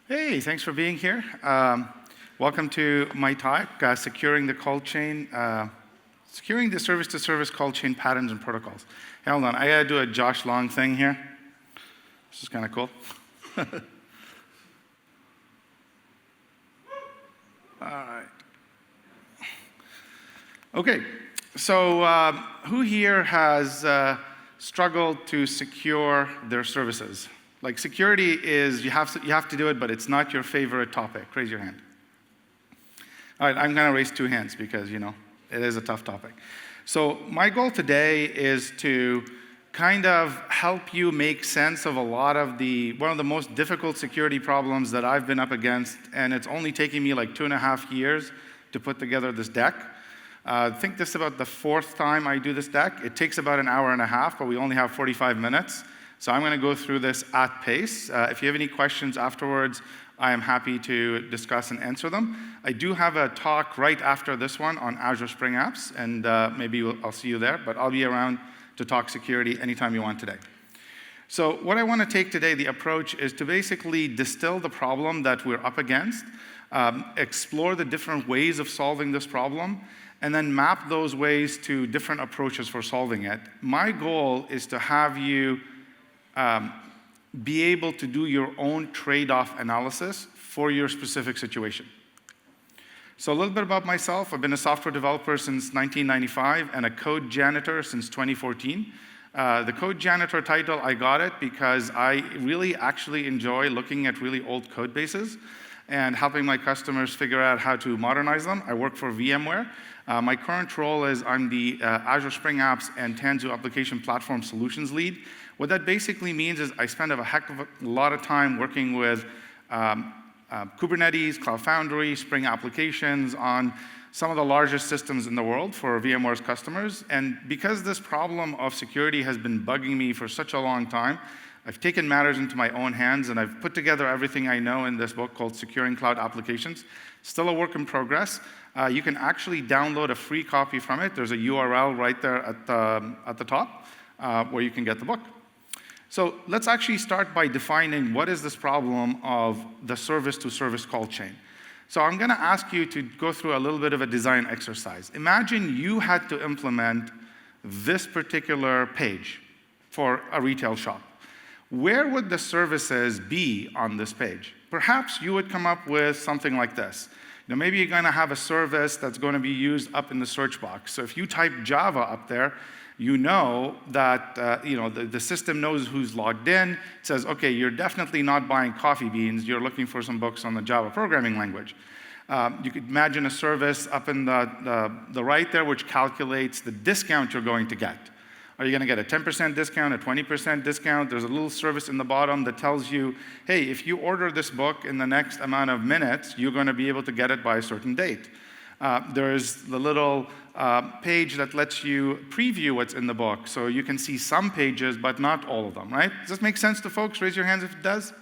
Hey, thanks for being here. Welcome to my talk, Securing the Cold Chain, Securing the Service-to-Service Cold Chain Patterns and Protocols. Hey, hold on, I gotta do a Josh Long thing here. This is kind of cool. All right. Okay, so who here has struggled to secure their services? Like security is, you have to do it, but it's not your favorite topic. Raise your hand. All right, I'm gonna raise two hands because, it is a tough topic. So my goal today is to kind of help you make sense of one of the most difficult security problems that I've been up against, and it's only taking me like 2.5 years to put together this deck. I think this is about the 4th time I do this deck. It takes about an hour and a half, but we only have 45 minutes. So I'm going to go through this at pace. If you have any questions afterwards, I am happy to discuss and answer them. I do have a talk right after this one on Azure Spring Apps, and maybe I'll see you there, but I'll be around to talk security anytime you want today. So what I want to take today, the approach, is to basically distill the problem that we're up against, explore the different ways of solving this problem, and then map those ways to different approaches for solving it. My goal is to have you be able to do your own trade-off analysis for your specific situation. So a little bit about myself. I've been a software developer since 1995 and a code janitor since 2014. The code janitor title, I got it because I really actually enjoy looking at really old code bases and helping my customers figure out how to modernize them. I work for VMware. My current role is I'm the Azure Spring Apps and Tanzu Application Platform Solutions Lead. What that basically means is I spend a heck of a lot of time working with Kubernetes, Cloud Foundry, Spring applications on some of the largest systems in the world for VMware's customers. And because this problem of security has been bugging me for such a long time, I've taken matters into my own hands and I've put together everything I know in this book called Securing Cloud Applications. Still a work in progress. You can actually download a free copy from it. There's a URL right there at the top where you can get the book. So let's actually start by defining what is this problem of the service-to-service call chain. So I'm going to ask you to go through a little bit of a design exercise. Imagine you had to implement this particular page for a retail shop. Where would the services be on this page? Perhaps you would come up with something like this. Maybe you're going to have a service that's going to be used up in the search box. So if you type Java up there, you know that the system knows who's logged in. It says, okay, you're definitely not buying coffee beans. You're looking for some books on the Java programming language. You could imagine a service up in the right there which calculates the discount you're going to get. Are you going to get a 10% discount, a 20% discount? There's a little service in the bottom that tells you, hey, if you order this book in the next amount of minutes, you're going to be able to get it by a certain date. There's the little page that lets you preview what's in the book. So you can see some pages, but not all of them, right? Does this make sense to folks? Raise your hands if it does.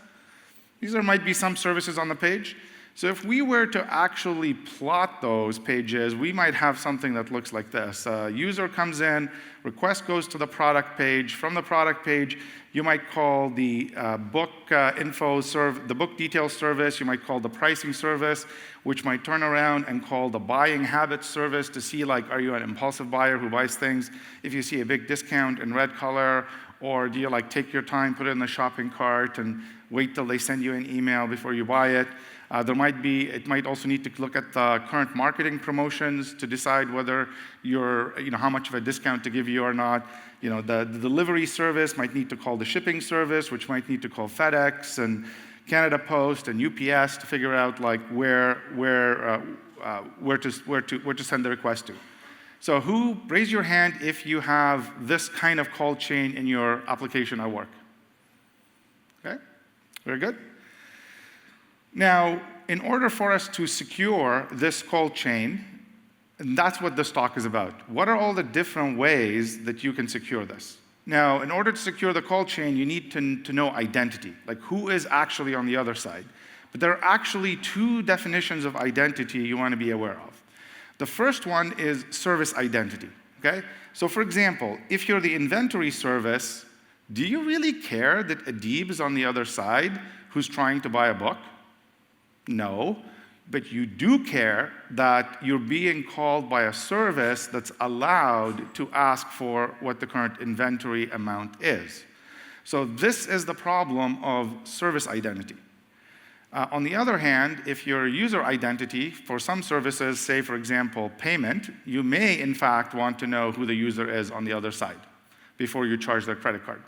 These might be some services on the page. So if we were to actually plot those pages, we might have something that looks like this. User comes in, request goes to the product page. From the product page, you might call the book the book details service. You might call the pricing service, which might turn around and call the buying habits service to see, like, are you an impulsive buyer who buys things if you see a big discount in red color, or do you take your time, put it in the shopping cart, and wait till they send you an email before you buy it? It might also need to look at the current marketing promotions to decide whether how much of a discount to give you or not. The delivery service might need to call the shipping service, which might need to call FedEx and Canada Post and UPS to figure out where to send the request to. So raise your hand if you have this kind of call chain in your application or work. Okay, very good. Now, in order for us to secure this call chain, and that's what this talk is about. What are all the different ways that you can secure this? Now, in order to secure the call chain, you need to know identity, like who is actually on the other side. But there are actually two definitions of identity you want to be aware of. The first one is service identity, okay? So for example, if you're the inventory service, do you really care that Adib is on the other side who's trying to buy a book? No, but you do care that you're being called by a service that's allowed to ask for what the current inventory amount is. So this is the problem of service identity. On the other hand, if your user identity for some services, say for example payment, you may in fact want to know who the user is on the other side before you charge their credit card.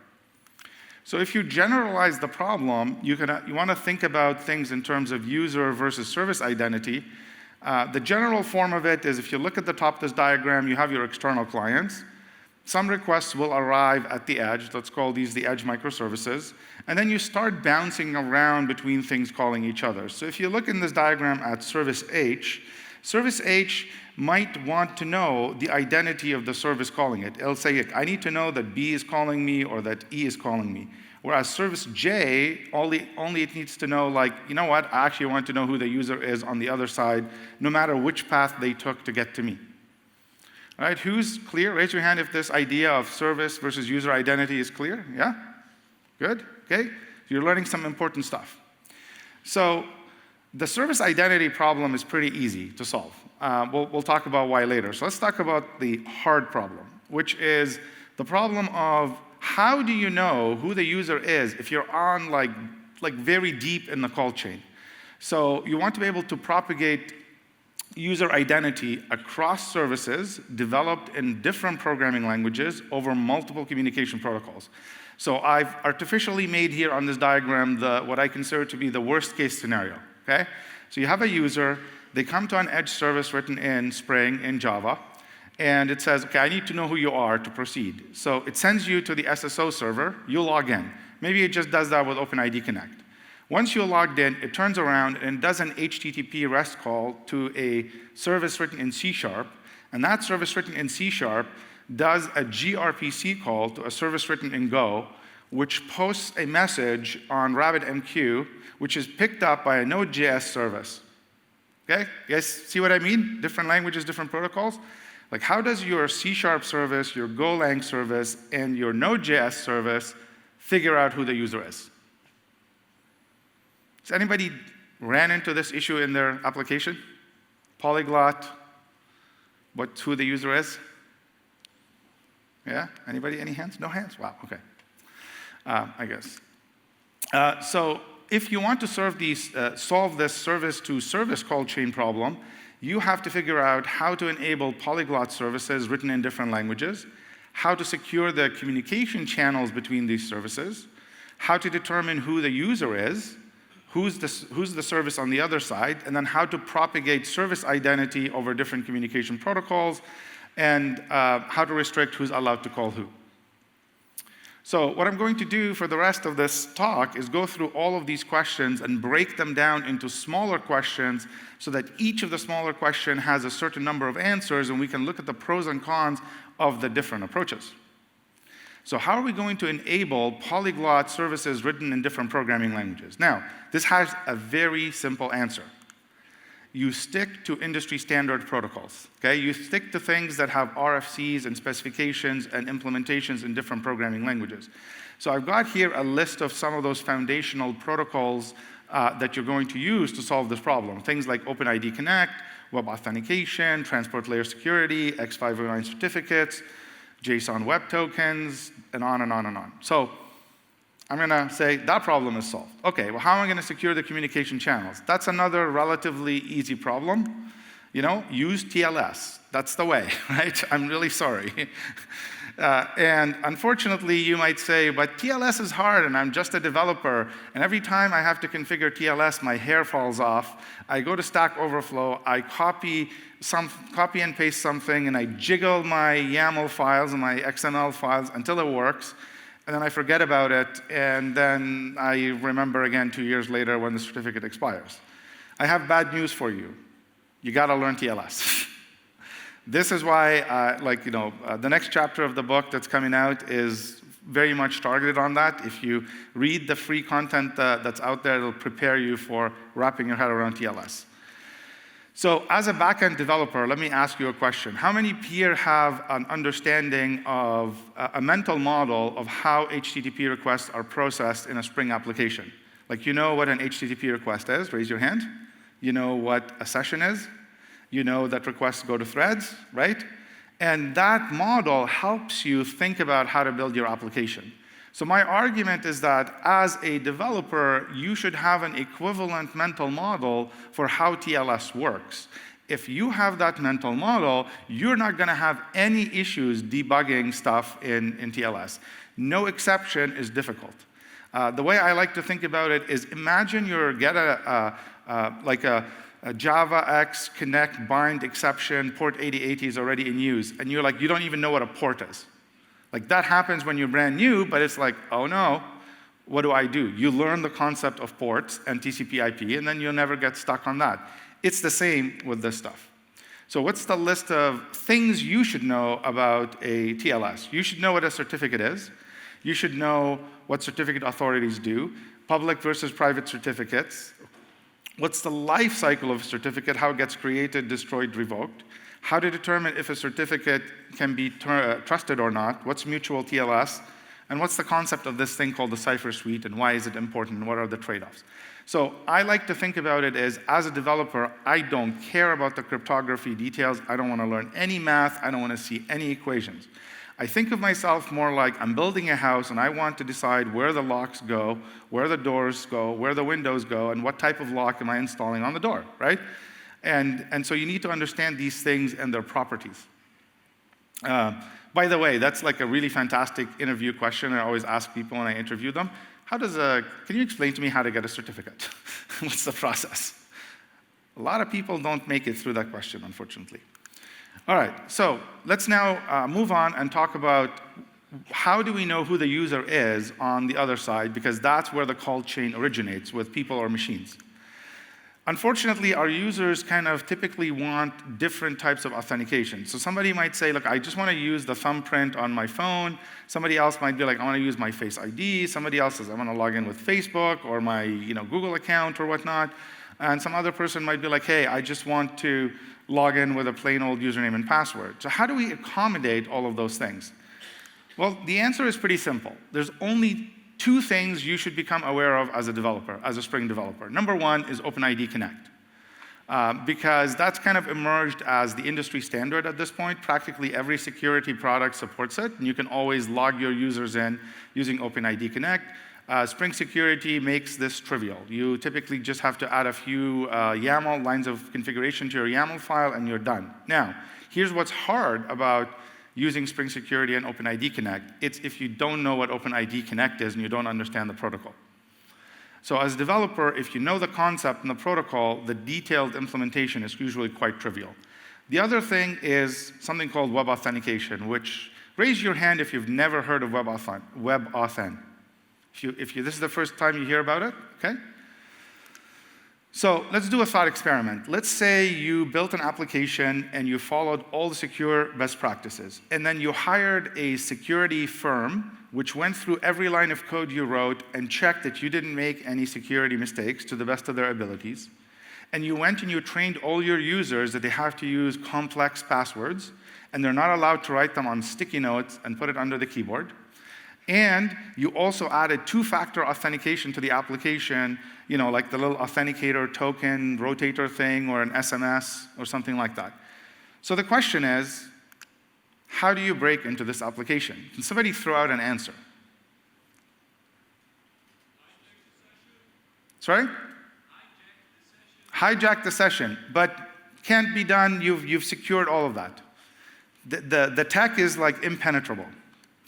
So if you generalize the problem, you want to think about things in terms of user versus service identity. The general form of it is, if you look at the top of this diagram, you have your external clients. Some requests will arrive at the edge. Let's call these the edge microservices. And then you start bouncing around between things calling each other. So if you look in this diagram at service H might want to know the identity of the service calling it. It'll say, I need to know that B is calling me or that E is calling me. Whereas service J, only it needs to know, like, you know what, I actually want to know who the user is on the other side, no matter which path they took to get to me. All right, who's clear? Raise your hand if this idea of service versus user identity is clear. Yeah? Good? Okay. You're learning some important stuff. So the service identity problem is pretty easy to solve. We'll talk about why later. So let's talk about the hard problem, which is the problem of how do you know who the user is if you're on like very deep in the call chain. So you want to be able to propagate user identity across services developed in different programming languages over multiple communication protocols. So I've artificially made here on this diagram what I consider to be the worst case scenario, okay? So you have a user, they come to an edge service written in Spring in Java, and it says, okay, I need to know who you are to proceed. So it sends you to the SSO server, you log in. Maybe it just does that with OpenID Connect. Once you're logged in, it turns around and does an HTTP REST call to a service written in C#, and that service written in C# does a gRPC call to a service written in Go, which posts a message on RabbitMQ, which is picked up by a Node.js service. Okay? You guys see what I mean? Different languages, different protocols. Like, how does your C# service, your Golang service, and your Node.js service figure out who the user is? Has anybody ran into this issue in their application? Polyglot, who the user is? Yeah? Anybody? Any hands? No hands? Wow, okay. I guess. So if you want to solve this service-to-service call chain problem, you have to figure out how to enable polyglot services written in different languages, how to secure the communication channels between these services, how to determine who the user is, who's the service on the other side, and then how to propagate service identity over different communication protocols, and how to restrict who's allowed to call who. So what I'm going to do for the rest of this talk is go through all of these questions and break them down into smaller questions so that each of the smaller questions has a certain number of answers, and we can look at the pros and cons of the different approaches. So how are we going to enable polyglot services written in different programming languages? Now, this has a very simple answer. You stick to industry standard protocols, okay? You stick to things that have RFCs and specifications and implementations in different programming languages. So I've got here a list of some of those foundational protocols that you're going to use to solve this problem. Things like OpenID Connect, web authentication, transport layer security, X509 certificates, JSON web tokens, and on and on and on. So I'm going to say that problem is solved. Okay, well, how am I going to secure the communication channels? That's another relatively easy problem. You know, use TLS. That's the way, right? I'm really sorry. And unfortunately, you might say, but TLS is hard, and I'm just a developer, and every time I have to configure TLS, my hair falls off. I go to Stack Overflow, I copy and paste something, and I jiggle my YAML files and my XML files until it works, and then I forget about it, and then I remember again 2 years later when the certificate expires. I have bad news for you. You got to learn TLS. This is why, the next chapter of the book that's coming out is very much targeted on that. If you read the free content that's out there, it'll prepare you for wrapping your head around TLS. So as a backend developer, let me ask you a question. How many here have an understanding of a mental model of how HTTP requests are processed in a Spring application? Like, you know what an HTTP request is? Raise your hand. You know what a session is. You know that requests go to threads, right? And that model helps you think about how to build your application. So my argument is that as a developer, you should have an equivalent mental model for how TLS works. If you have that mental model, you're not going to have any issues debugging stuff in TLS. No exception is difficult. The way I like to think about it is imagine you get a Java X connect bind exception, port 8080 is already in use, and you're like, you don't even know what a port is. Like that happens when you're brand new, but it's like, oh no, what do I do? You learn the concept of ports and TCP/IP, and then you'll never get stuck on that. It's the same with this stuff. So what's the list of things you should know about a TLS? You should know what a certificate is. You should know what certificate authorities do, public versus private certificates. What's the life cycle of a certificate, how it gets created, destroyed, revoked. How to determine if a certificate can be trusted or not. What's mutual TLS? And what's the concept of this thing called the cipher suite, and why is it important, and what are the trade-offs? So I like to think about it as a developer, I don't care about the cryptography details. I don't want to learn any math. I don't want to see any equations. I think of myself more like I'm building a house, and I want to decide where the locks go, where the doors go, where the windows go, and what type of lock am I installing on the door, right? And so you need to understand these things and their properties. By the way, that's like a really fantastic interview question I always ask people when I interview them. Can you explain to me how to get a certificate? What's the process? A lot of people don't make it through that question, unfortunately. All right, so let's now move on and talk about how do we know who the user is on the other side, because that's where the call chain originates, with people or machines. Unfortunately, our users kind of typically want different types of authentication. So somebody might say, look, I just want to use the thumbprint on my phone. Somebody else might be like, I want to use my Face ID. Somebody else says, I want to log in with Facebook or my Google account or whatnot. And some other person might be like, hey, I just want to log in with a plain old username and password. So how do we accommodate all of those things? Well, the answer is pretty simple. There's only two things you should become aware of as a developer, as a Spring developer. Number one is OpenID Connect, because that's kind of emerged as the industry standard at this point. Practically every security product supports it, and you can always log your users in using OpenID Connect. Spring Security makes this trivial. You typically just have to add a few YAML lines of configuration to your YAML file, and you're done. Now, here's what's hard about using Spring Security and OpenID Connect. It's if you don't know what OpenID Connect is and you don't understand the protocol. So as a developer, if you know the concept and the protocol, the detailed implementation is usually quite trivial. The other thing is something called web authentication, which, raise your hand if you've never heard of web authn. If this is the first time you hear about it, okay? So let's do a thought experiment. Let's say you built an application and you followed all the secure best practices, and then you hired a security firm which went through every line of code you wrote and checked that you didn't make any security mistakes to the best of their abilities. And you went and you trained all your users that they have to use complex passwords, and they're not allowed to write them on sticky notes and put it under the keyboard. And you also added two-factor authentication to the application, like the little authenticator token rotator thing or an SMS or something like that. So the question is, how do you break into this application? Can somebody throw out an answer? Sorry? Hijack the session, but can't be done. You've secured all of that. The tech is like impenetrable.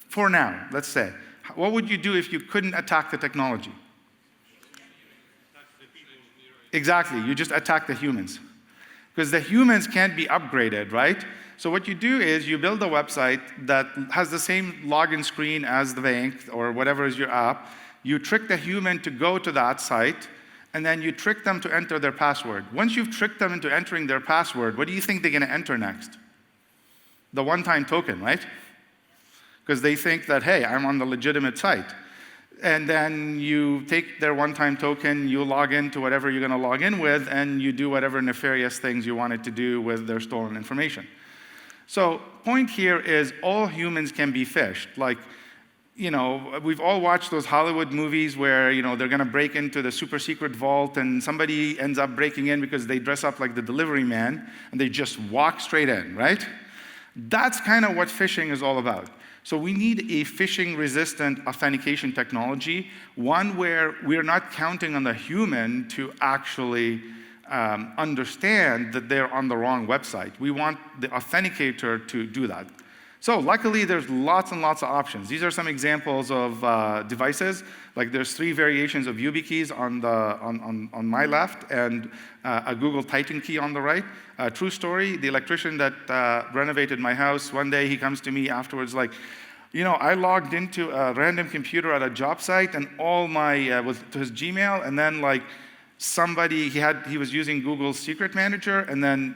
For now, let's say. What would you do if you couldn't attack the technology? Exactly, you just attack the humans. Because the humans can't be upgraded, right? So what you do is you build a website that has the same login screen as the bank or whatever is your app. You trick the human to go to that site, and then you trick them to enter their password. Once you've tricked them into entering their password, what do you think they're going to enter next? The one-time token, right? Because they think that, hey, I'm on the legitimate site. And then you take their one-time token, you log into whatever you're going to log in with, and you do whatever nefarious things you wanted to do with their stolen information. So point here is all humans can be phished. Like, we've all watched those Hollywood movies where, they're going to break into the super secret vault and somebody ends up breaking in because they dress up like the delivery man and they just walk straight in, right? That's kind of what phishing is all about. So we need a phishing-resistant authentication technology, one where we're not counting on the human to actually understand that they're on the wrong website. We want the authenticator to do that. So luckily, there's lots and lots of options. These are some examples of devices. Like there's 3 variations of YubiKeys on my left and a Google Titan key on the right. True story, the electrician that renovated my house, one day he comes to me afterwards like, I logged into a random computer at a job site and all my, to his Gmail, and then like he was using Google's secret manager, and then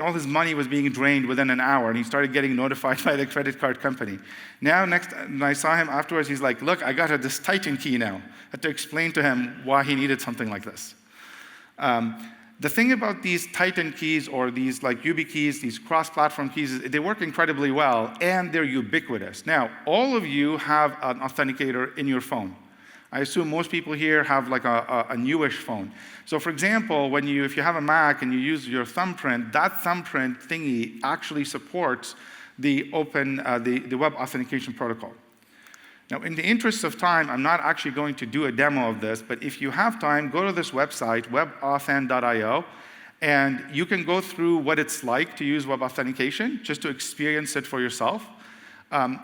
all his money was being drained within an hour, and he started getting notified by the credit card company. Now, when I saw him afterwards, he's like, look, I got this Titan key now. I had to explain to him why he needed something like this. The thing about these Titan keys or these like YubiKeys, these cross-platform keys, they work incredibly well, and they're ubiquitous. Now, all of you have an authenticator in your phone. I assume most people here have like a newish phone. So for example, if you have a Mac and you use your thumbprint, that thumbprint thingy actually supports the web authentication protocol. Now, in the interest of time, I'm not actually going to do a demo of this, but if you have time, go to this website, webauthn.io, and you can go through what it's like to use web authentication, just to experience it for yourself.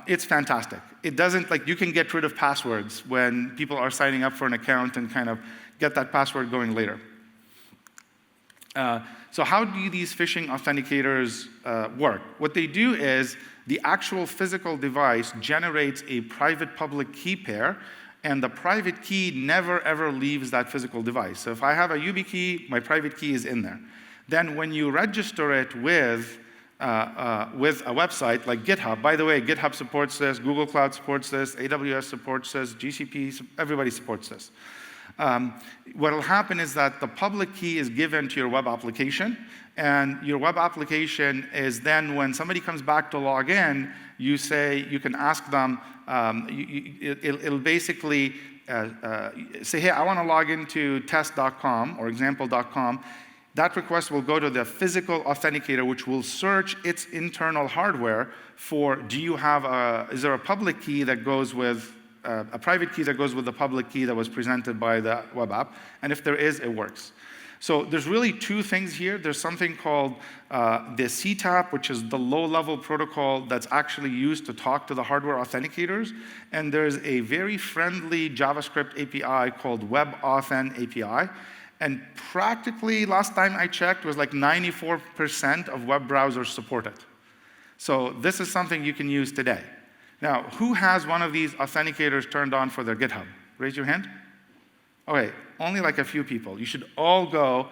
It's fantastic. It doesn't, you can get rid of passwords when people are signing up for an account and kind of get that password going later. So how do these phishing authenticators work? What they do is the actual physical device generates a private-public key pair, and the private key never, ever leaves that physical device. So if I have a YubiKey, my private key is in there. Then when you register it with a website like GitHub. By the way, GitHub supports this, Google Cloud supports this, AWS supports this, GCP, everybody supports this. What will happen is that the public key is given to your web application, and your web application is then, when somebody comes back to log in, you can ask them, it'll basically say, hey, I want to log into test.com or example.com. That request will go to the physical authenticator, which will search its internal hardware for, is there a public key that goes with, a private key that goes with the public key that was presented by the web app? And if there is, it works. So there's really 2 things here. There's something called the CTAP, which is the low-level protocol that's actually used to talk to the hardware authenticators. And there's a very friendly JavaScript API called WebAuthn API. And practically, last time I checked, was like 94% of web browsers support it. So this is something you can use today. Now, who has one of these authenticators turned on for their GitHub? Raise your hand. Okay, only like a few people. You should all go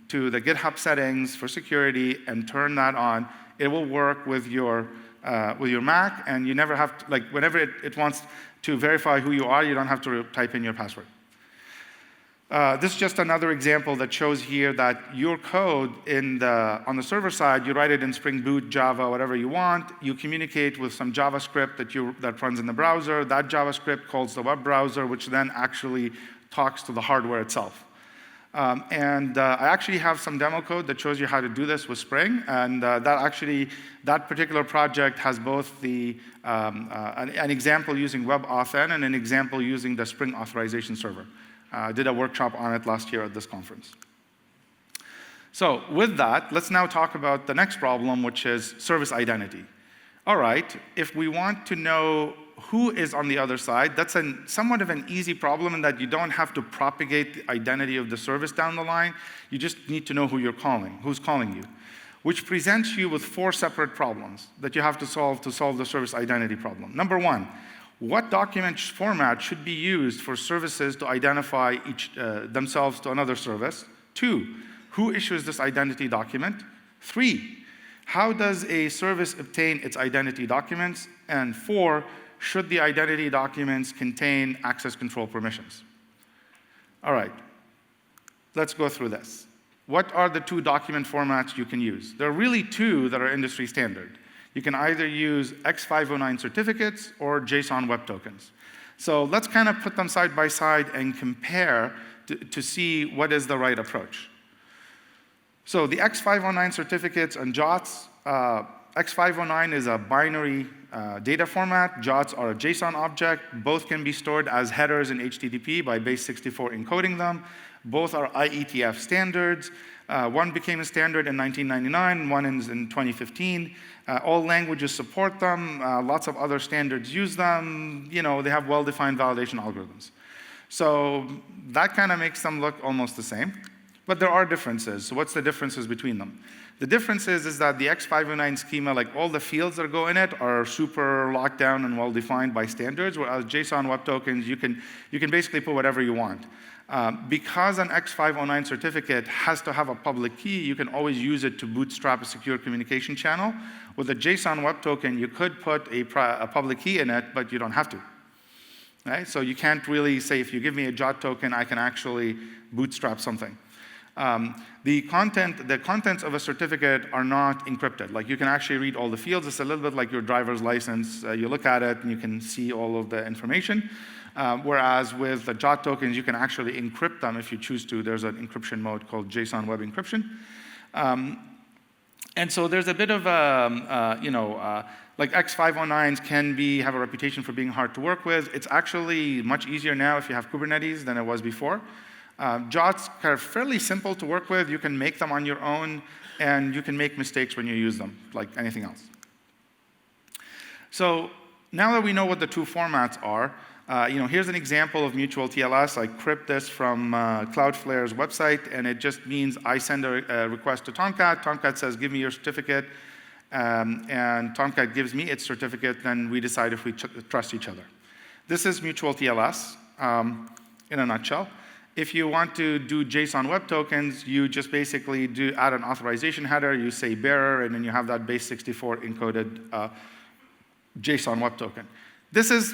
to the GitHub settings for security and turn that on. It will work with your Mac, and you never have to, whenever it wants to verify who you are, you don't have to type in your password. This is just another example that shows here that your code on the server side, you write it in Spring Boot, Java, whatever you want. You communicate with some JavaScript that runs in the browser. That JavaScript calls the web browser, which then actually talks to the hardware itself. I actually have some demo code that shows you how to do this with Spring. And that particular project has both an example using WebAuthn and an example using the Spring authorization server. I did a workshop on it last year at this conference. So with that, let's now talk about the next problem, which is service identity. All right, if we want to know who is on the other side, that's somewhat of an easy problem in that you don't have to propagate the identity of the service down the line. You just need to know who's calling you, which presents you with 4 separate problems that you have to solve the service identity problem. Number 1, what document format should be used for services to identify themselves to another service? 2, who issues this identity document? 3, how does a service obtain its identity documents? And 4, should the identity documents contain access control permissions? All right, let's go through this. What are the 2 document formats you can use? There are really 2 that are industry standard. You can either use X509 certificates or JSON web tokens. So let's kind of put them side by side and compare to see what is the right approach. So the X509 certificates and JOTs, X509 is a binary data format. JOTs are a JSON object. Both can be stored as headers in HTTP by base64 encoding them. Both are IETF standards. One became a standard in 1999, one is in 2015. All languages support them. Lots of other standards use them. You know, they have well-defined validation algorithms. So that kind of makes them look almost the same. But there are differences. So what's the differences between them? The difference is that the X509 schema, like all the fields that go in it, are super locked down and well-defined by standards, whereas JSON web tokens, you can basically put whatever you want. Because an X509 certificate has to have a public key, you can always use it to bootstrap a secure communication channel. With a JSON web token, you could put a public key in it, but you don't have to. Right? So you can't really say, if you give me a JOT token, I can actually bootstrap something. The contents of a certificate are not encrypted. Like, you can actually read all the fields. It's a little bit like your driver's license. You look at it and you can see all of the information. Whereas with the JOT tokens, you can actually encrypt them if you choose to. There's an encryption mode called JSON web encryption. And so there's a bit of like X509s can have a reputation for being hard to work with. It's actually much easier now if you have Kubernetes than it was before. JOTs are fairly simple to work with. You can make them on your own, and you can make mistakes when you use them, like anything else. So now that we know what the two formats are, here's an example of mutual TLS. I crypt this from Cloudflare's website, and it just means I send a request to Tomcat. Tomcat says, give me your certificate, and Tomcat gives me its certificate, then we decide if we trust each other. This is mutual TLS in a nutshell. If you want to do JSON web tokens, you just basically add an authorization header, you say bearer, and then you have that base64 encoded JSON web token. This is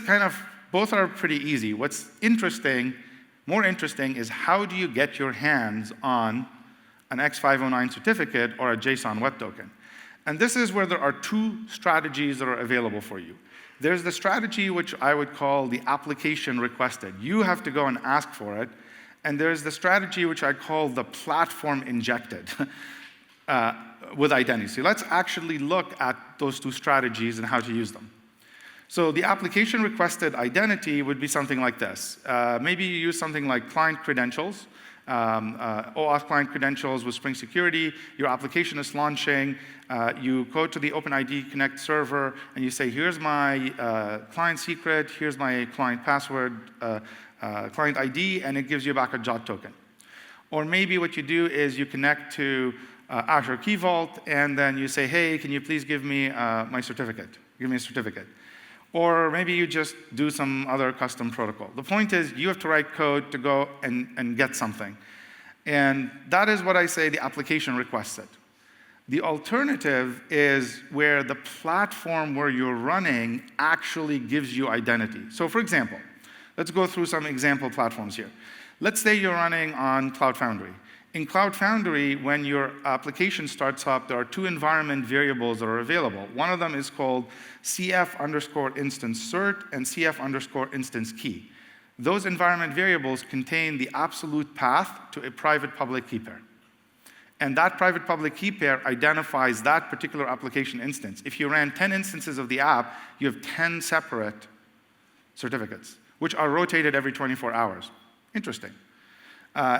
both are pretty easy. What's more interesting is how do you get your hands on an X509 certificate or a JSON web token? And this is where there are two strategies that are available for you. There's the strategy which I would call the application requested. You have to go and ask for it. And there's the strategy which I call the platform injected with identity. So let's actually look at those two strategies and how to use them. So the application requested identity would be something like this. Maybe you use something like client credentials, OAuth client credentials with Spring Security. Your application is launching. You go to the OpenID Connect server, and you say, here's my client secret, here's my client password, client ID, and it gives you back a JOT token. Or maybe what you do is you connect to Azure Key Vault, and then you say, hey, can you please give me my certificate? Give me a certificate. Or maybe you just do some other custom protocol. The point is, you have to write code to go and get something. And that is what I say the application requests it. The alternative is where the platform where you're running actually gives you identity. So for example, let's go through some example platforms here. Let's say you're running on Cloud Foundry. In Cloud Foundry, when your application starts up, there are two environment variables that are available. One of them is called CF_instance cert and CF_instance key. Those environment variables contain the absolute path to a private public key pair. And that private public key pair identifies that particular application instance. If you ran 10 instances of the app, you have 10 separate certificates, which are rotated every 24 hours. Interesting.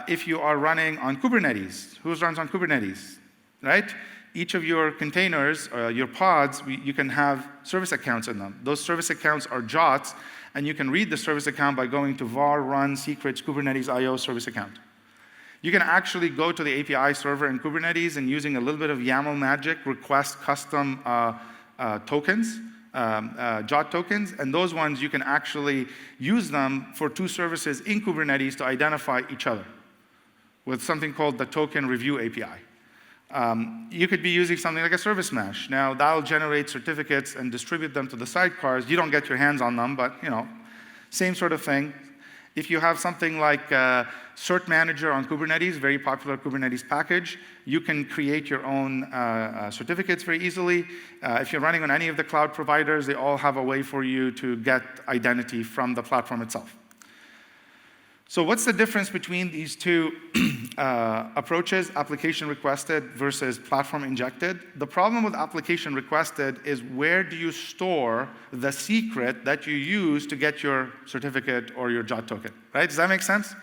If you are running on Kubernetes, who runs on Kubernetes, right? Each of your containers, your pods, you can have service accounts in them. Those service accounts are JOTs, and you can read the service account by going to var run secrets Kubernetes IO service account. You can actually go to the API server in Kubernetes and using a little bit of YAML magic, request custom tokens, JOT tokens, and those ones you can actually use them for two services in Kubernetes to identify each other with something called the token review API. You could be using something like a service mesh. Now that'll generate certificates and distribute them to the sidecars. You don't get your hands on them, but same sort of thing. If you have something like Cert Manager on Kubernetes, very popular Kubernetes package, you can create your own certificates very easily. If you're running on any of the cloud providers, they all have a way for you to get identity from the platform itself. So what's the difference between these two approaches, application requested versus platform injected? The problem with application requested is where do you store the secret that you use to get your certificate or your JOT token, right? Does that make sense?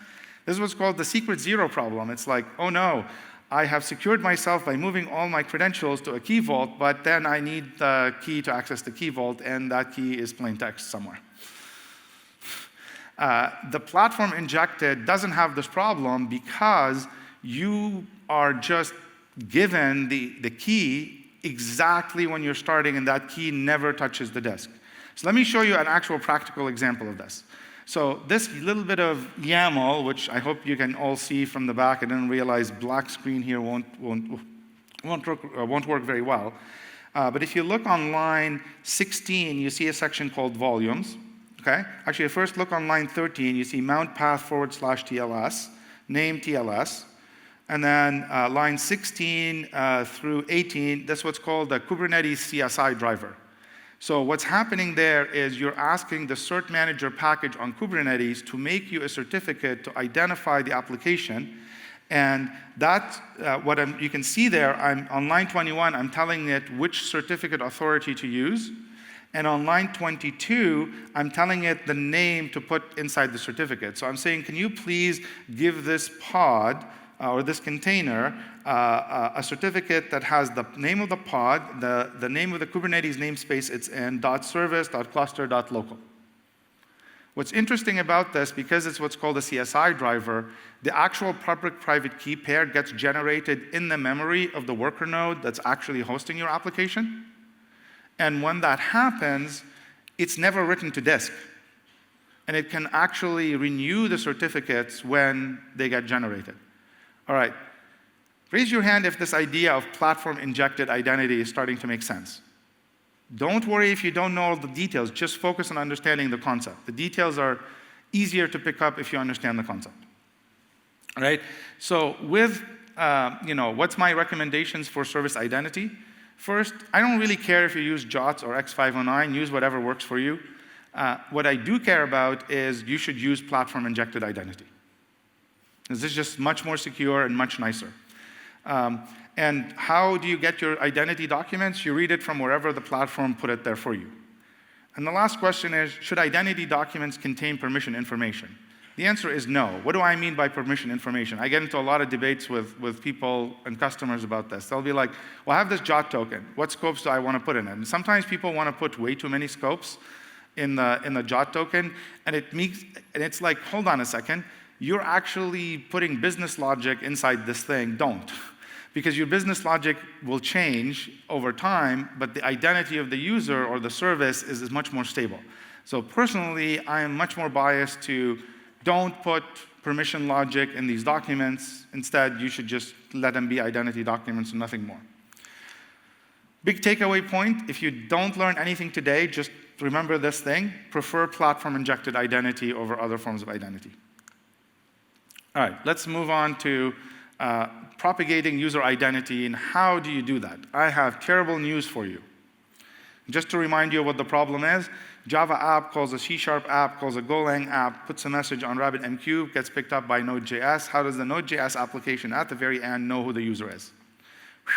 This is what's called the secret zero problem. It's like, oh no, I have secured myself by moving all my credentials to a key vault, but then I need the key to access the key vault, and that key is plain text somewhere. The platform injected doesn't have this problem because you are just given the key exactly when you're starting, and that key never touches the disk. So let me show you an actual practical example of this. So this little bit of YAML, which I hope you can all see from the back, I didn't realize black screen here won't work very well. But if you look on line 16, you see a section called volumes. Okay? Actually, first look on line 13, you see mount path /TLS, name TLS. And then line 16 through 18, that's what's called the Kubernetes CSI driver. So what's happening there is you're asking the Cert Manager package on Kubernetes to make you a certificate to identify the application. And that's you can see there, on line 21, I'm telling it which certificate authority to use. And on line 22, I'm telling it the name to put inside the certificate. So I'm saying, can you please give this pod or this container a certificate that has the name of the pod, the name of the Kubernetes namespace it's in, .service, .cluster, .local. What's interesting about this, because it's what's called a CSI driver, the actual public-private key pair gets generated in the memory of the worker node that's actually hosting your application. And when that happens, it's never written to disk. And it can actually renew the certificates when they get generated. All right, raise your hand if this idea of platform-injected identity is starting to make sense. Don't worry if you don't know all the details, just focus on understanding the concept. The details are easier to pick up if you understand the concept. All right, so with, what's my recommendations for service identity? First, I don't really care if you use JOTS or X509, use whatever works for you. What I do care about is you should use platform-injected identity. This is just much more secure and much nicer. And how do you get your identity documents? You read it from wherever the platform put it there for you. And the last question is, should identity documents contain permission information? The answer is no. What do I mean by permission information? I get into a lot of debates with people and customers about this. They'll be like, well, I have this JOT token. What scopes do I want to put in it? And sometimes people want to put way too many scopes in the JOT token, and it's like, hold on a second. You're actually putting business logic inside this thing. Don't. Because your business logic will change over time, but the identity of the user or the service is much more stable. So personally, I am much more biased to don't put permission logic in these documents. Instead, you should just let them be identity documents and nothing more. Big takeaway point, if you don't learn anything today, just remember this thing. Prefer platform-injected identity over other forms of identity. All right, let's move on to propagating user identity, and how do you do that? I have terrible news for you. Just to remind you of what the problem is, Java app calls a C# app, calls a Golang app, puts a message on RabbitMQ, gets picked up by Node.js. How does the Node.js application at the very end know who the user is? Whew.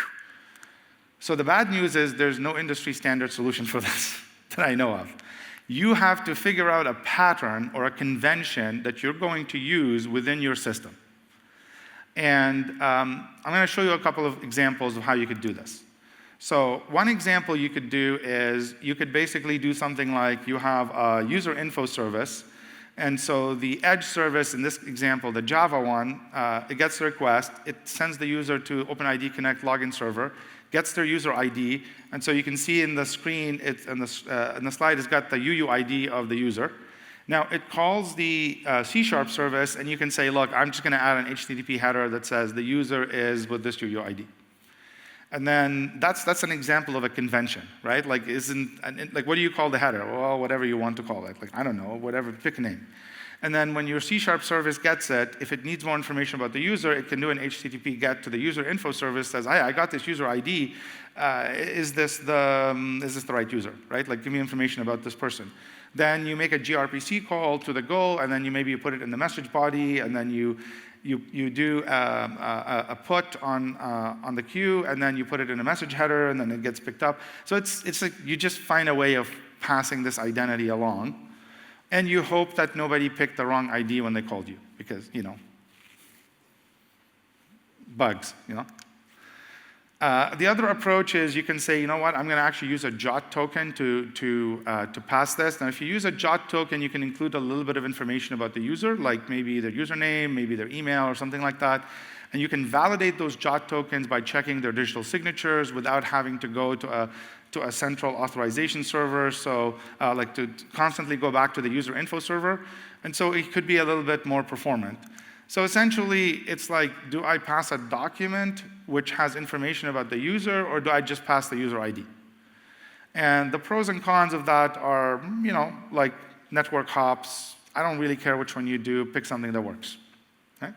So the bad news is there's no industry standard solution for this that I know of. You have to figure out a pattern or a convention that you're going to use within your system. And I'm going to show you a couple of examples of how you could do this. So one example you could do is you could basically do something like you have a user info service. And so the edge service, in this example, the Java one, it gets the request. It sends the user to OpenID Connect login server, gets their user ID. And so you can see in the screen, in the slide, it's got the UUID of the user. Now, it calls the C# service, and you can say, look, I'm just going to add an HTTP header that says the user is with this UUID. And then that's an example of a convention, right? Like, what do you call the header? Well, whatever you want to call it. Like, I don't know, whatever, pick a name. And then when your C# service gets it, if it needs more information about the user, it can do an HTTP GET to the user info service, says, hey, I got this user ID. Is this the right user, right? Like, give me information about this person. Then you make a gRPC call to the goal, and then maybe you put it in the message body, and then you do a put on the queue, and then you put it in a message header, and then it gets picked up. So it's like you just find a way of passing this identity along, and you hope that nobody picked the wrong ID when they called you, because, bugs, The other approach is you can say, you know what, I'm going to actually use a JOT token to pass this. Now, if you use a JOT token, you can include a little bit of information about the user, like maybe their username, maybe their email, or something like that. And you can validate those JOT tokens by checking their digital signatures without having to go to a central authorization server, so like to constantly go back to the user info server. And so it could be a little bit more performant. So essentially, it's like, do I pass a document which has information about the user, or do I just pass the user ID? And the pros and cons of that are, like network hops. I don't really care which one you do. Pick something that works. Okay?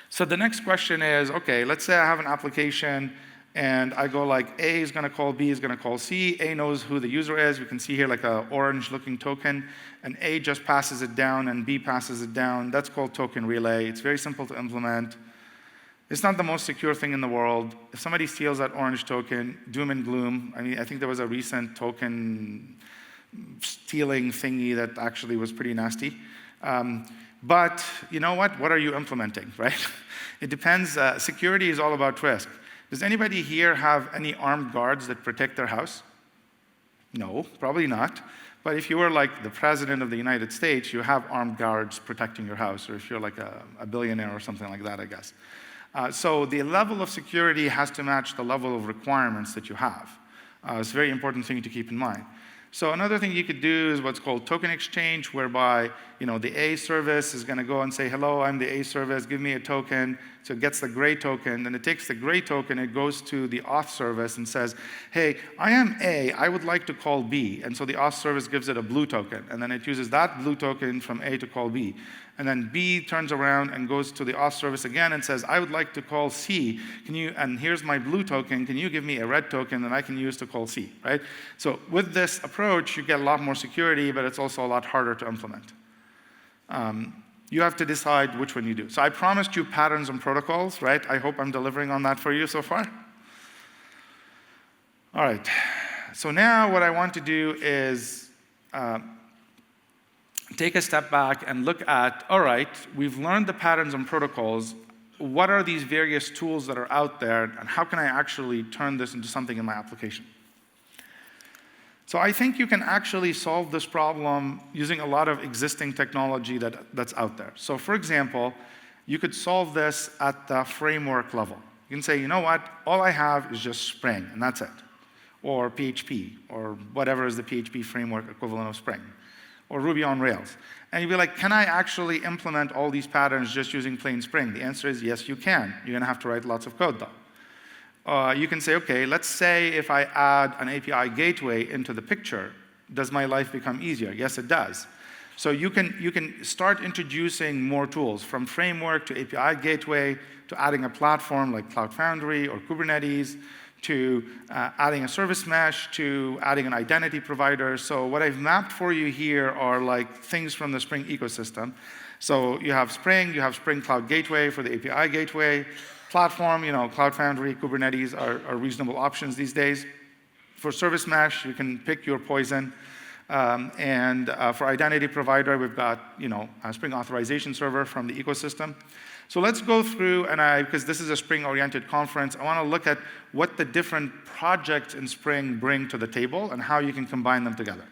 So the next question is, okay, let's say I have an application, and I go like, A is going to call B is going to call C. A knows who the user is. We can see here like an orange-looking token. And A just passes it down, and B passes it down. That's called token relay. It's very simple to implement. It's not the most secure thing in the world. If somebody steals that orange token, doom and gloom. I mean, I think there was a recent token stealing thingy that actually was pretty nasty. But you know what? What are you implementing, right? It depends. Security is all about risk. Does anybody here have any armed guards that protect their house? No, probably not. But if you were like the president of the United States, you have armed guards protecting your house, or if you're like a billionaire or something like that, I guess. So the level of security has to match the level of requirements that you have. It's a very important thing to keep in mind. So another thing you could do is what's called token exchange, whereby the A service is going to go and say, hello, I'm the A service, give me a token. So it gets the gray token, then it takes the gray token, it goes to the auth service and says, hey, I am A, I would like to call B. And so the auth service gives it a blue token, and then it uses that blue token from A to call B. And then B turns around and goes to the auth service again and says, I would like to call C. And here's my blue token, can you give me a red token that I can use to call C, right? So with this approach, you get a lot more security, but it's also a lot harder to implement. You have to decide which one you do. So I promised you patterns and protocols, right? I hope I'm delivering on that for you so far. All right. So now what I want to do is take a step back and look at, all right, we've learned the patterns and protocols. What are these various tools that are out there, and how can I actually turn this into something in my application? So I think you can actually solve this problem using a lot of existing technology that's out there. So for example, you could solve this at the framework level. You can say, you know what, all I have is just Spring, and that's it. Or PHP, or whatever is the PHP framework equivalent of Spring. Or Ruby on Rails. And you'd be like, can I actually implement all these patterns just using plain Spring? The answer is yes, you can. You're going to have to write lots of code, though. You can say, okay, let's say if I add an API gateway into the picture, does my life become easier? Yes, it does. So you can start introducing more tools, from framework to API gateway, to adding a platform like Cloud Foundry or Kubernetes, to adding a service mesh, to adding an identity provider. So what I've mapped for you here are like things from the Spring ecosystem. So you have Spring Cloud Gateway for the API gateway. Platform, Cloud Foundry, Kubernetes are reasonable options these days. For service mesh, you can pick your poison. And for identity provider, we've got a Spring authorization server from the ecosystem. So let's go through, and because this is a Spring-oriented conference, I want to look at what the different projects in Spring bring to the table and how you can combine them together.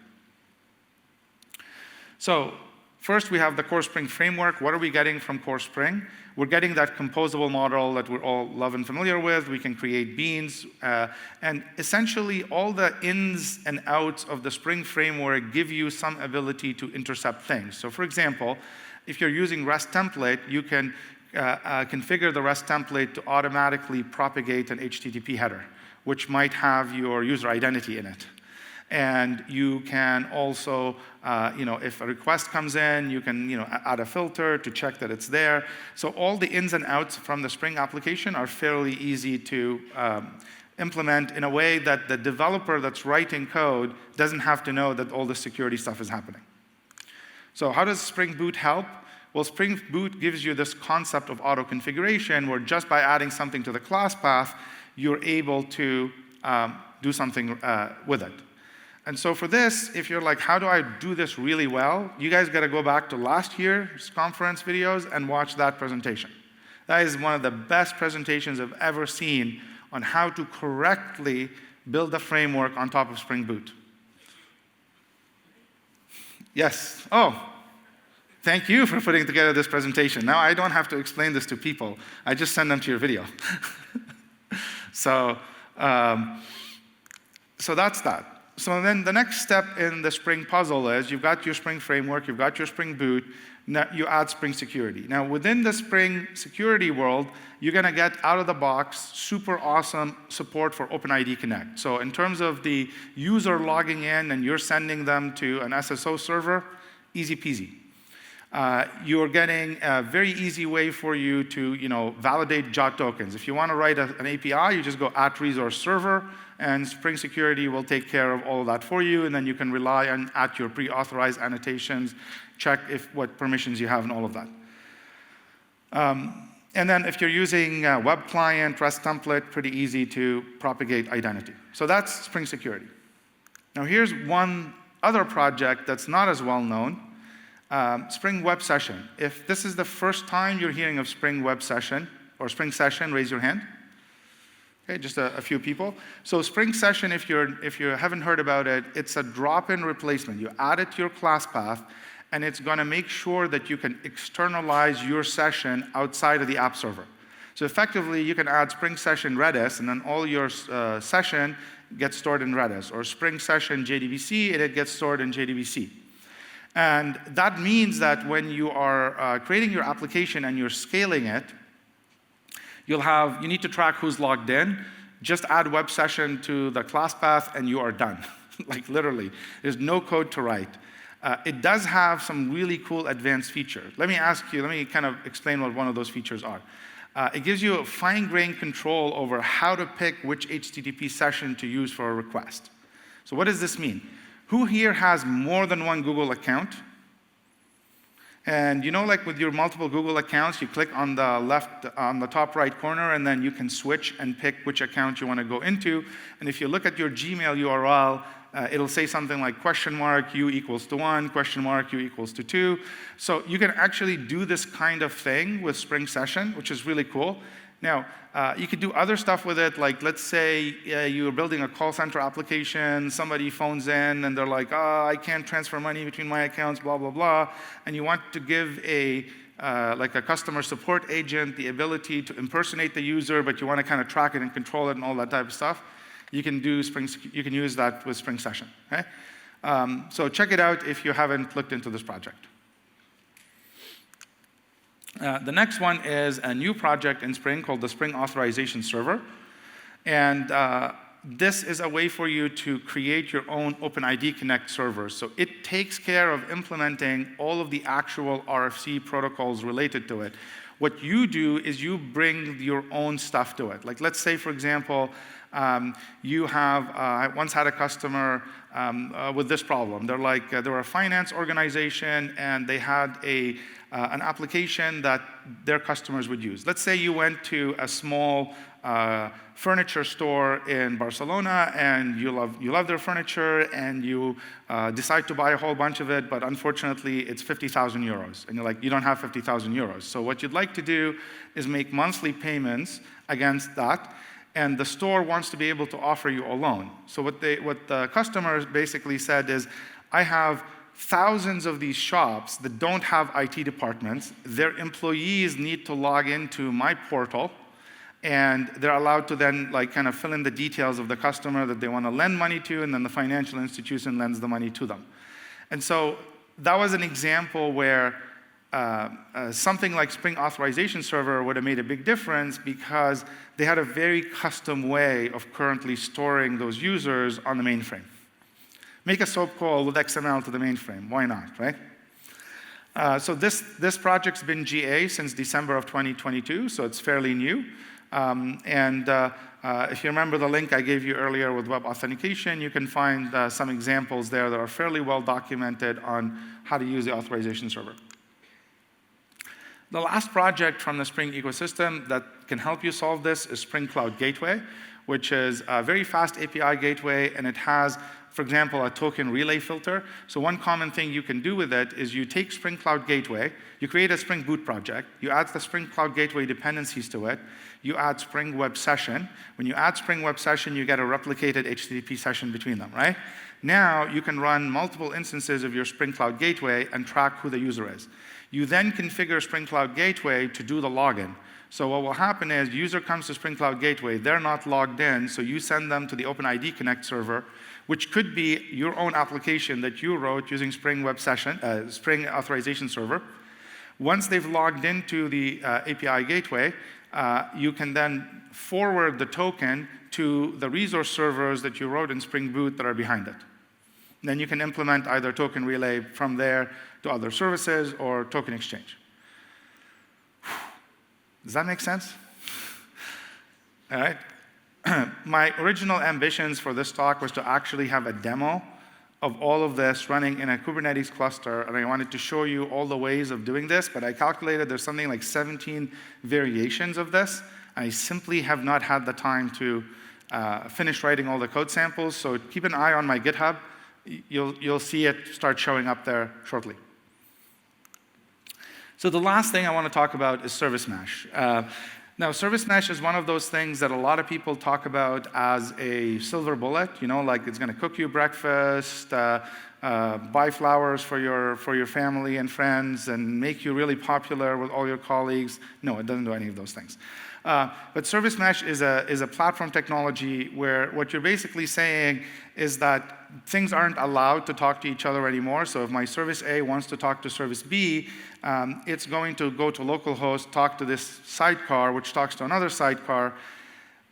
So first, we have the Core Spring framework. What are we getting from Core Spring? We're getting that composable model that we all love and familiar with. We can create beans. And essentially, all the ins and outs of the Spring framework give you some ability to intercept things. So for example, if you're using REST template, you can configure the REST template to automatically propagate an HTTP header, which might have your user identity in it. And you can also, if a request comes in, you can add a filter to check that it's there. So all the ins and outs from the Spring application are fairly easy to implement in a way that the developer that's writing code doesn't have to know that all the security stuff is happening. So how does Spring Boot help? Well, Spring Boot gives you this concept of auto-configuration where just by adding something to the class path, you're able to do something with it. And so for this, if you're like, how do I do this really well? You guys got to go back to last year's conference videos and watch that presentation. That is one of the best presentations I've ever seen on how to correctly build a framework on top of Spring Boot. Yes. Oh. Thank you for putting together this presentation. Now I don't have to explain this to people. I just send them to your video. So that's that. So then the next step in the Spring puzzle is you've got your Spring framework, you've got your Spring Boot, now you add Spring Security. Now within the Spring Security world, you're going to get out of the box super awesome support for OpenID Connect. So in terms of the user logging in and you're sending them to an SSO server, easy peasy. You're getting a very easy way for you to, validate JOT tokens. If you want to write an API, you just go @resource server, and Spring Security will take care of all of that for you, and then you can rely on your pre-authorized annotations, check what permissions you have, and all of that. And then if you're using a web client, REST template, pretty easy to propagate identity. So that's Spring Security. Now here's one other project that's not as well known. Spring Web Session. If this is the first time you're hearing of Spring Web Session or Spring Session, raise your hand. Okay, just a few people. So Spring Session, if you haven't heard about it, it's a drop-in replacement. You add it to your class path, and it's going to make sure that you can externalize your session outside of the app server. So effectively, you can add Spring Session Redis, and then all your session gets stored in Redis, or Spring Session JDBC, and it gets stored in JDBC. And that means that when you are creating your application and you're scaling it, you need to track who's logged in. Just add web session to the class path and you are done. Like literally, there's no code to write. It does have some really cool advanced features. Let me kind of explain what one of those features are. It gives you a fine-grained control over how to pick which HTTP session to use for a request. So what does this mean? Who here has more than one Google account? And like with your multiple Google accounts, you click on the top right corner, and then you can switch and pick which account you want to go into. And if you look at your Gmail URL, it'll say something like $u equals to 1, $u equals to 2. So you can actually do this kind of thing with Spring Session, which is really cool. Now, you could do other stuff with it, like let's say you're building a call center application, somebody phones in and they're like, I can't transfer money between my accounts, blah, blah, blah, and you want to give like a customer support agent the ability to impersonate the user, but you want to kind of track it and control it and all that type of stuff. You can use that with Spring Session. Okay? So check it out if you haven't looked into this project. The next one is a new project in Spring called the Spring Authorization Server. And this is a way for you to create your own OpenID Connect server. So it takes care of implementing all of the actual RFC protocols related to it. What you do is you bring your own stuff to it. Like let's say, for example, I once had a customer with this problem. They're like, they were a finance organization and they had an application that their customers would use. Let's say you went to a small furniture store in Barcelona and you love their furniture and you decide to buy a whole bunch of it, but unfortunately it's 50,000 euros. And you're like, you don't have 50,000 euros. So what you'd like to do is make monthly payments against that. And the store wants to be able to offer you a loan. So what the customer basically said is, I have thousands of these shops that don't have IT departments. Their employees need to log into my portal, and they're allowed to then kind of fill in the details of the customer that they want to lend money to, and then the financial institution lends the money to them. And so that was an example where something like Spring Authorization Server would have made a big difference because they had a very custom way of currently storing those users on the mainframe. Make a SOAP call with XML to the mainframe. Why not, right? So this project's been GA since December of 2022, so it's fairly new. If you remember the link I gave you earlier with web authentication, you can find some examples there that are fairly well documented on how to use the authorization server. The last project from the Spring ecosystem that can help you solve this is Spring Cloud Gateway, which is a very fast API gateway, and it has, for example, a token relay filter. So one common thing you can do with it is you take Spring Cloud Gateway, you create a Spring Boot project, you add the Spring Cloud Gateway dependencies to it, you add Spring Web Session. When you add Spring Web Session, you get a replicated HTTP session between them, right? Now you can run multiple instances of your Spring Cloud Gateway and track who the user is. You then configure Spring Cloud Gateway to do the login. So what will happen is user comes to Spring Cloud Gateway, they're not logged in, so you send them to the OpenID Connect server, which could be your own application that you wrote using Spring Web Session, Spring Authorization Server. Once they've logged into the API Gateway, you can then forward the token to the resource servers that you wrote in Spring Boot that are behind it. Then you can implement either token relay from there to other services or token exchange. Does that make sense? All right. My original ambitions for this talk was to actually have a demo of all of this running in a Kubernetes cluster, and I wanted to show you all the ways of doing this, but I calculated there's something like 17 variations of this. I simply have not had the time to finish writing all the code samples, so keep an eye on my GitHub. You'll see it start showing up there shortly. So the last thing I want to talk about is service mesh. Now, service mesh is one of those things that a lot of people talk about as a silver bullet, you know, like it's going to cook you breakfast, buy flowers for your family and friends, and make you really popular with all your colleagues. No, it doesn't do any of those things. But service mesh is a platform technology where what you're basically saying is that things aren't allowed to talk to each other anymore. So if my service A wants to talk to service B, it's going to go to localhost, talk to this sidecar, which talks to another sidecar.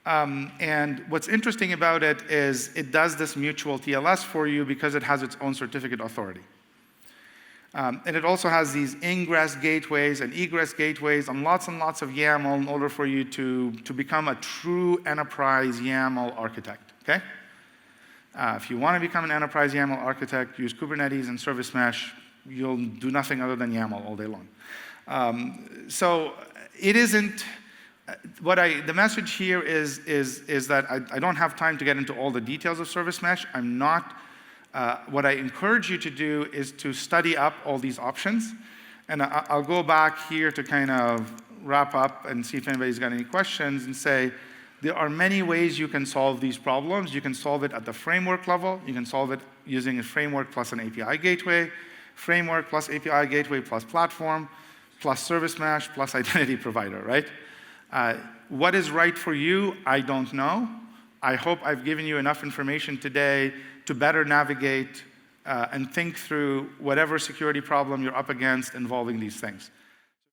And what's interesting about it is it does this mutual TLS for you because it has its own certificate authority. And it also has these ingress gateways and egress gateways and lots of YAML in order for you to become a true enterprise YAML architect, okay? If you want to become an enterprise YAML architect, use Kubernetes and service mesh. You'll do nothing other than YAML all day long. So it isn't, the message here is that I don't have time to get into all the details of service mesh. I'm not, what I encourage you to do is to study up all these options. And I'll go back here to kind of wrap up and see if anybody's got any questions and say, there are many ways you can solve these problems. You can solve it at the framework level. You can solve it using a framework plus an API gateway, framework plus API gateway plus platform, plus service mesh, plus identity provider, right? What is right for you, I don't know. I hope I've given you enough information today to better navigate and think through whatever security problem you're up against involving these things.